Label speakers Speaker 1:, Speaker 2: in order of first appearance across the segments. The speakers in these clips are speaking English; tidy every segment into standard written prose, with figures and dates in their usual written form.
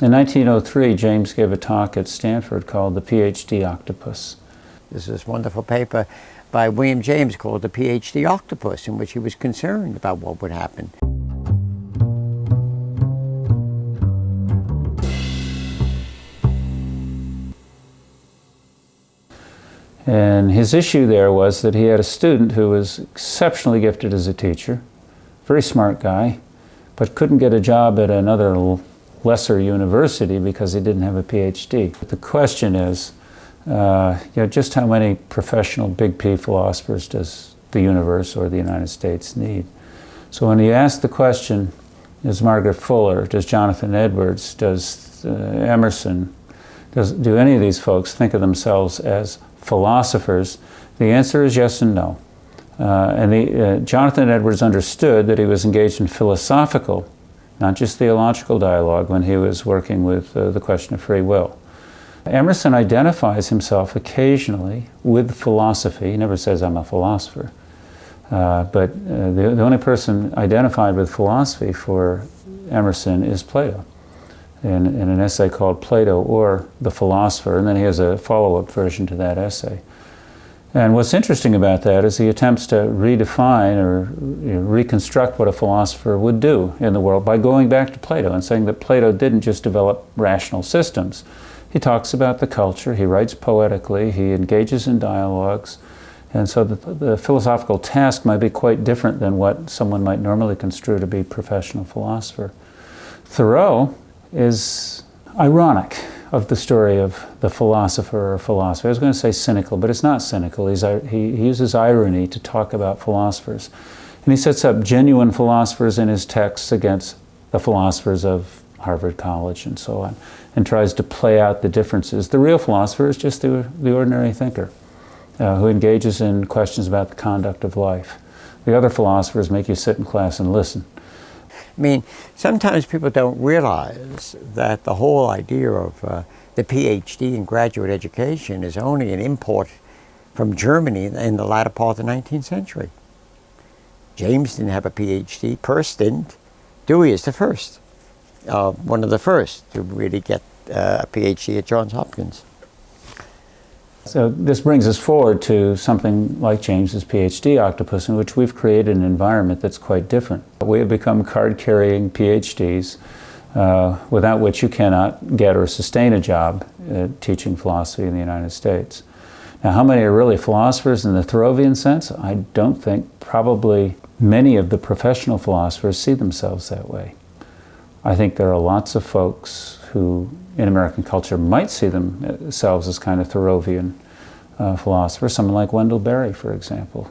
Speaker 1: In 1903, James gave a talk at Stanford called the Ph D Octopus.
Speaker 2: There's this wonderful paper by William James called the Ph D Octopus, in which he was concerned about what would happen.
Speaker 1: And his issue there was that he had a student who was exceptionally gifted as a teacher, very smart guy, but couldn't get a job at another lesser university because he didn't have a PhD. But the question is, just how many professional big P philosophers does the universe or the United States need? So when he asked the question, does Margaret Fuller, does Jonathan Edwards, does Emerson, do any of these folks think of themselves as philosophers? The answer is yes and no. Jonathan Edwards understood that he was engaged in philosophical, not just theological dialogue, when he was working with the question of free will. Emerson identifies himself occasionally with philosophy. He never says, I'm a philosopher. But the only person identified with philosophy for Emerson is Plato, in an essay called Plato or the Philosopher, and then he has a follow-up version to that essay. And what's interesting about that is he attempts to redefine or reconstruct what a philosopher would do in the world by going back to Plato and saying that Plato didn't just develop rational systems. He talks about the culture, he writes poetically, he engages in dialogues, and so the philosophical task might be quite different than what someone might normally construe to be a professional philosopher. Thoreau is ironic of the story of the philosopher or philosophy. I was going to say cynical, but it's not cynical. He uses irony to talk about philosophers. And he sets up genuine philosophers in his texts against the philosophers of Harvard College and so on, and tries to play out the differences. The real philosopher is just the ordinary thinker who engages in questions about the conduct of life. The other philosophers make you sit in class and listen.
Speaker 2: I mean, sometimes people don't realize that the whole idea of the PhD in graduate education is only an import from Germany in the latter part of the 19th century. James didn't have a PhD, Peirce didn't. Dewey is the first, one of the first to really get a PhD at Johns Hopkins.
Speaker 1: So this brings us forward to something like James's PhD Octopus, in which we've created an environment that's quite different. We have become card-carrying PhDs, without which you cannot get or sustain a job teaching philosophy in the United States. Now, how many are really philosophers in the Thoreauvian sense? I don't think probably many of the professional philosophers see themselves that way. I think there are lots of folks who in American culture might see themselves as kind of Thoreauvian philosophers. Someone like Wendell Berry, for example,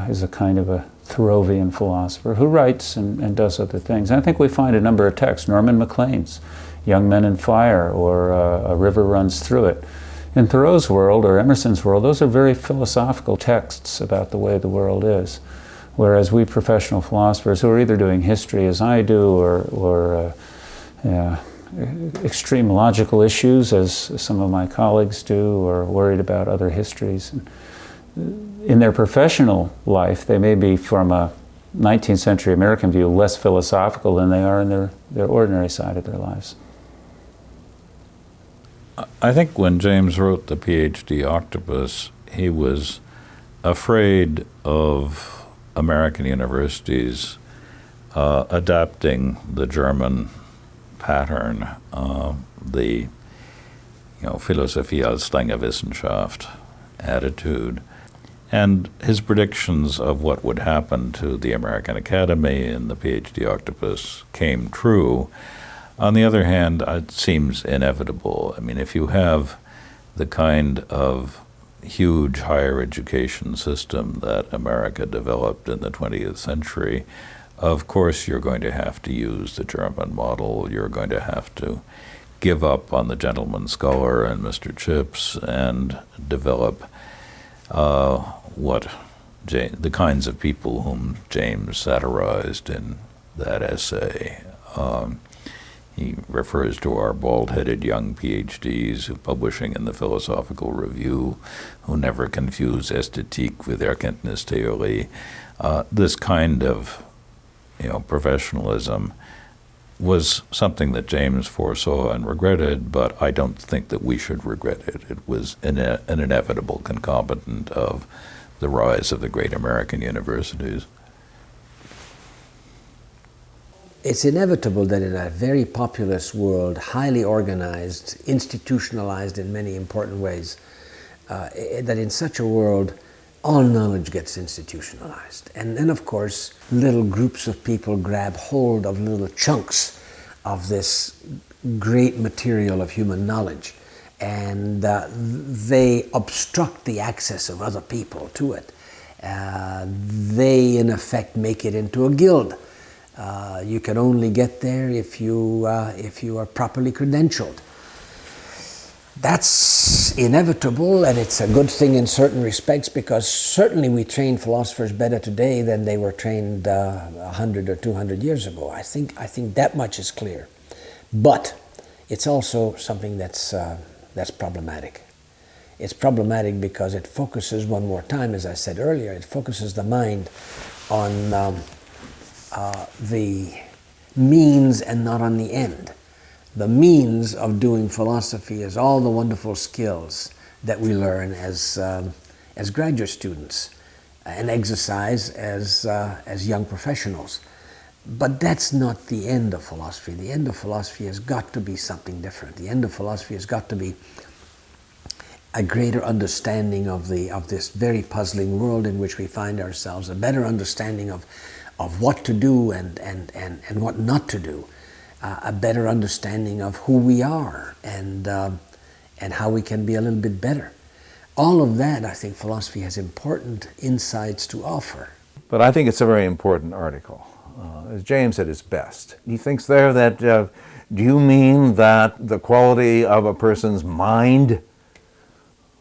Speaker 1: is a kind of a Thoreauvian philosopher who writes and does other things. And I think we find a number of texts, Norman Maclean's Young Men in Fire or A River Runs Through It. In Thoreau's world or Emerson's world, those are very philosophical texts about the way the world is. Whereas we professional philosophers who are either doing history as I do or extreme logical issues as some of my colleagues do, or worried about other histories. In their professional life, they may be, from a 19th century American view, less philosophical than they are in their ordinary side of their lives.
Speaker 3: I think when James wrote the Ph.D. Octopus, he was afraid of American universities adapting the German pattern, the Philosophie als strenge Wissenschaft attitude. And his predictions of what would happen to the American Academy and the Ph.D. Octopus came true. On the other hand, it seems inevitable. I mean, if you have the kind of huge higher education system that America developed in the 20th century, of course you're going to have to use the German model. You're going to have to give up on the gentleman scholar and Mr. Chips and develop the kinds of people whom James satirized in that essay. He refers to our bald-headed young PhDs publishing in the Philosophical Review, who never confuse Ästhetik with Erkenntnistheorie. This kind of professionalism was something that James foresaw and regretted, but I don't think that we should regret it. It was an inevitable concomitant of the rise of the great American universities.
Speaker 4: It's inevitable that in a very populous world, highly organized, institutionalized in many important ways, that in such a world, all knowledge gets institutionalized. And then, of course, little groups of people grab hold of little chunks of this great material of human knowledge, and they obstruct the access of other people to it. They, in effect, make it into a guild. You can only get there if you are properly credentialed. That's inevitable, and it's a good thing in certain respects, because certainly we train philosophers better today than they were trained 100 or 200 years ago. I think that much is clear. But it's also something that's problematic. It's problematic because it focuses, one more time, as I said earlier, it focuses the mind on the means and not on the end. The means of doing philosophy is all the wonderful skills that we learn as graduate students and exercise as young professionals. But that's not the end of philosophy. The end of philosophy has got to be something different. The end of philosophy has got to be a greater understanding of this very puzzling world in which we find ourselves, a better understanding of what to do and what not to do. A better understanding of who we are and how we can be a little bit better. All of that, I think philosophy has important insights to offer.
Speaker 5: But I think it's a very important article. As James at his best. He thinks there that, do you mean that the quality of a person's mind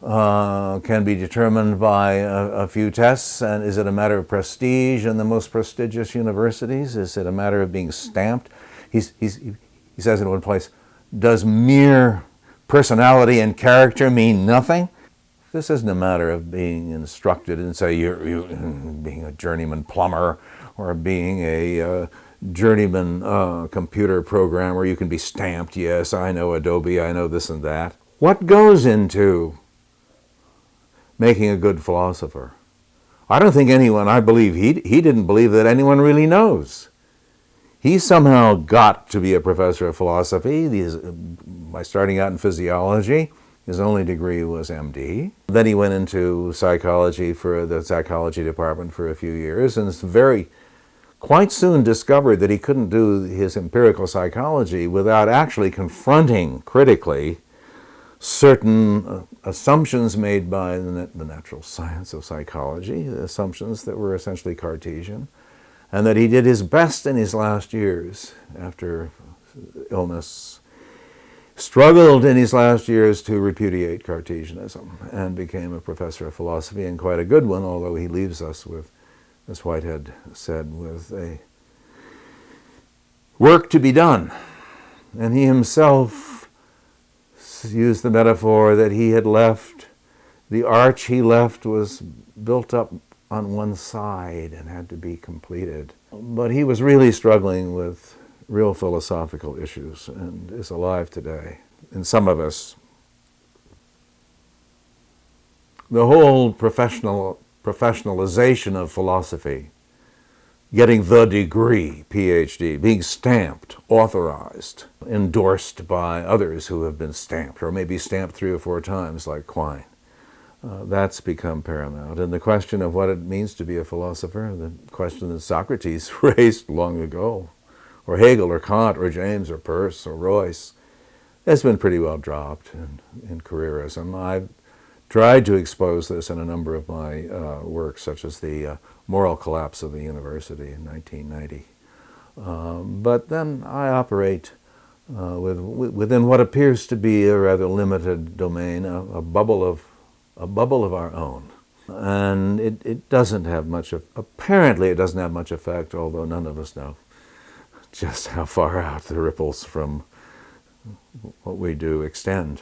Speaker 5: can be determined by a few tests? And is it a matter of prestige in the most prestigious universities? Is it a matter of being stamped? He says in one place, does mere personality and character mean nothing? This isn't a matter of being instructed in, say, you're being a journeyman plumber or being a journeyman computer programmer. You can be stamped, yes, I know Adobe, I know this and that. What goes into making a good philosopher? I don't think anyone, I believe he didn't believe that anyone really knows. He somehow got to be a professor of philosophy by starting out in physiology. His only degree was MD. Then he went into psychology for the psychology department for a few years, and quite soon discovered that he couldn't do his empirical psychology without actually confronting critically certain assumptions made by the natural science of psychology, the assumptions that were essentially Cartesian, and that he did his best in his last years after illness, struggled in his last years to repudiate Cartesianism and became a professor of philosophy, and quite a good one, although he leaves us with, as Whitehead said, with a work to be done. And he himself used the metaphor that he had left, the arch he left was built up on one side and had to be completed. But he was really struggling with real philosophical issues and is alive today. And some of us, the whole professionalization of philosophy, getting the degree, PhD, being stamped, authorized, endorsed by others who have been stamped, or maybe stamped 3 or 4 times like Quine. That's become paramount. And the question of what it means to be a philosopher, the question that Socrates raised long ago, or Hegel, or Kant, or James, or Peirce, or Royce, has been pretty well dropped in careerism. I've tried to expose this in a number of my works, such as the moral collapse of the university in 1990. But then I operate within what appears to be a rather limited domain, a bubble of our own. And it doesn't have much, apparently it doesn't have much effect, although none of us know just how far out the ripples from what we do extend.